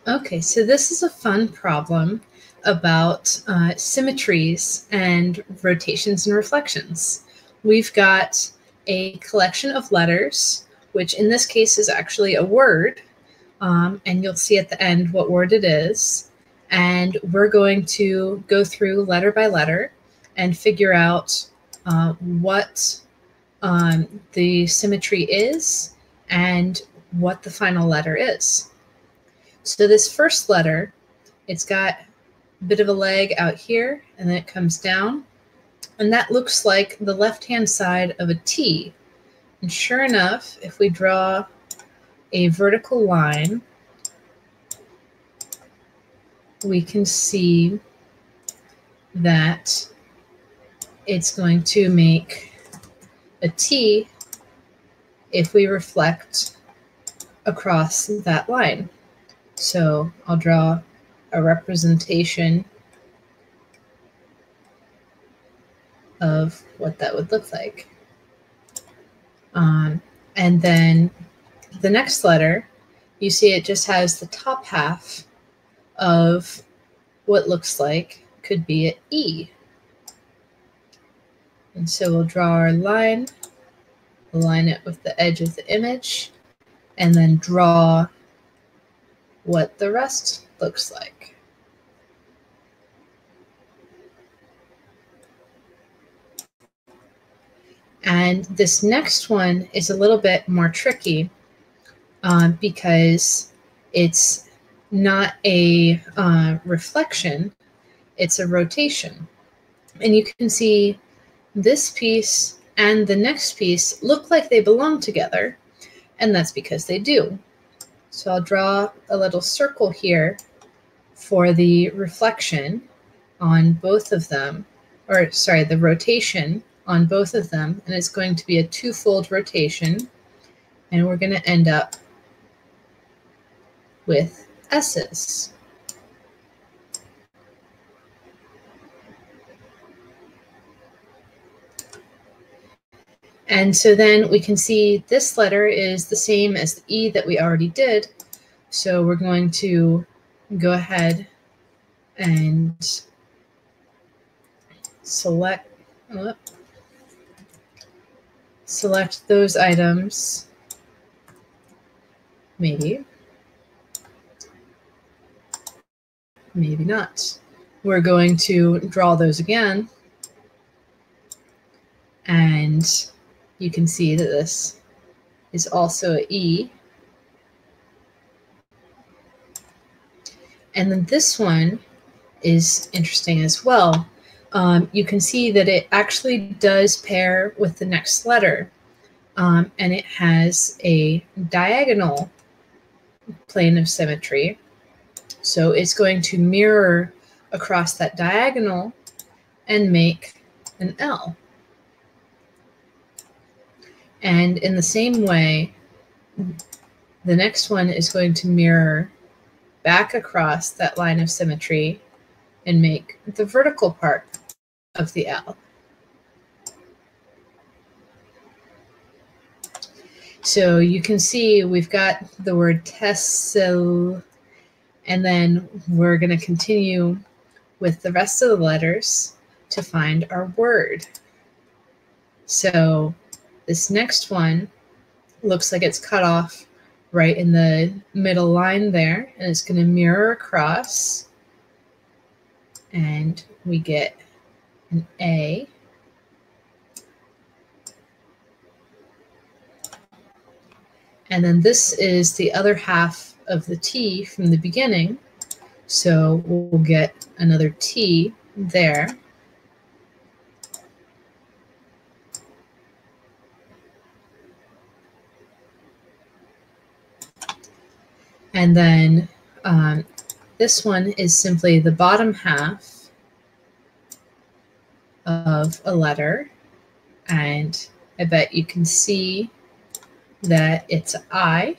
Okay, so this is a fun problem about symmetries and rotations and reflections. We've got a collection of letters, which in this case is actually a word, and you'll see at the end what word it is. And we're going to go through letter by letter and figure out what the symmetry is and what the final letter is. So this first letter, it's got a bit of a leg out here, and then it comes down, and that looks like the left-hand side of a T. And sure enough, if we draw a vertical line, we can see that it's going to make a T if we reflect across that line. So I'll draw a representation of what that would look like. And then the next letter, you see it just has the top half of what looks like could be an E. And so we'll draw our line, align it with the edge of the image, and then draw what the rest looks like. And this next one is a little bit more tricky because it's not a reflection, it's a rotation. And you can see this piece and the next piece look like they belong together, and that's because they do. So I'll draw a little circle here for the reflection on both of them, or sorry, the rotation on both of them, and it's going to be a twofold rotation, and we're going to end up with S's. And so then we can see this letter is the same as the E that we already did. So we're going to go ahead and select those items, maybe not. We're going to draw those again, and you can see that this is also an E. And then this one is interesting as well. You can see that it actually does pair with the next letter, and it has a diagonal plane of symmetry. So it's going to mirror across that diagonal and make an L. And in the same way, the next one is going to mirror back across that line of symmetry and make the vertical part of the L. So you can see we've got the word tessel, and then we're going to continue with the rest of the letters to find our word. So this next one looks like it's cut off right in the middle line there, and it's going to mirror across, and we get an A. And then this is the other half of the T from the beginning, so we'll get another T there. And then this one is simply the bottom half of a letter, and I bet you can see that it's I.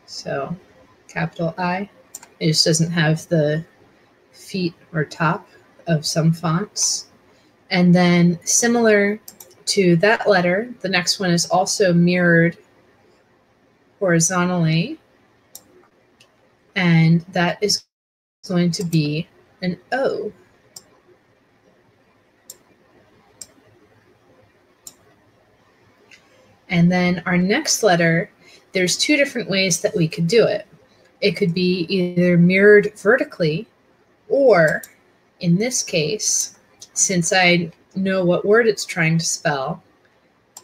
So capital I. It just doesn't have the feet or top of some fonts. And then similar to that letter, the next one is also mirrored horizontally, and that is going to be an O. And then our next letter, there's two different ways that we could do it. It could be either mirrored vertically, or in this case, since I know what word it's trying to spell,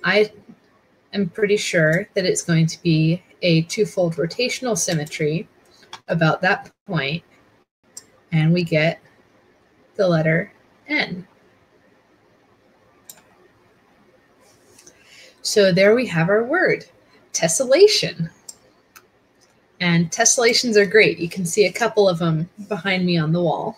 I am pretty sure that it's going to be a twofold rotational symmetry about that point, and we get the letter N. So there we have our word, tessellation. And tessellations are great. You can see a couple of them behind me on the wall.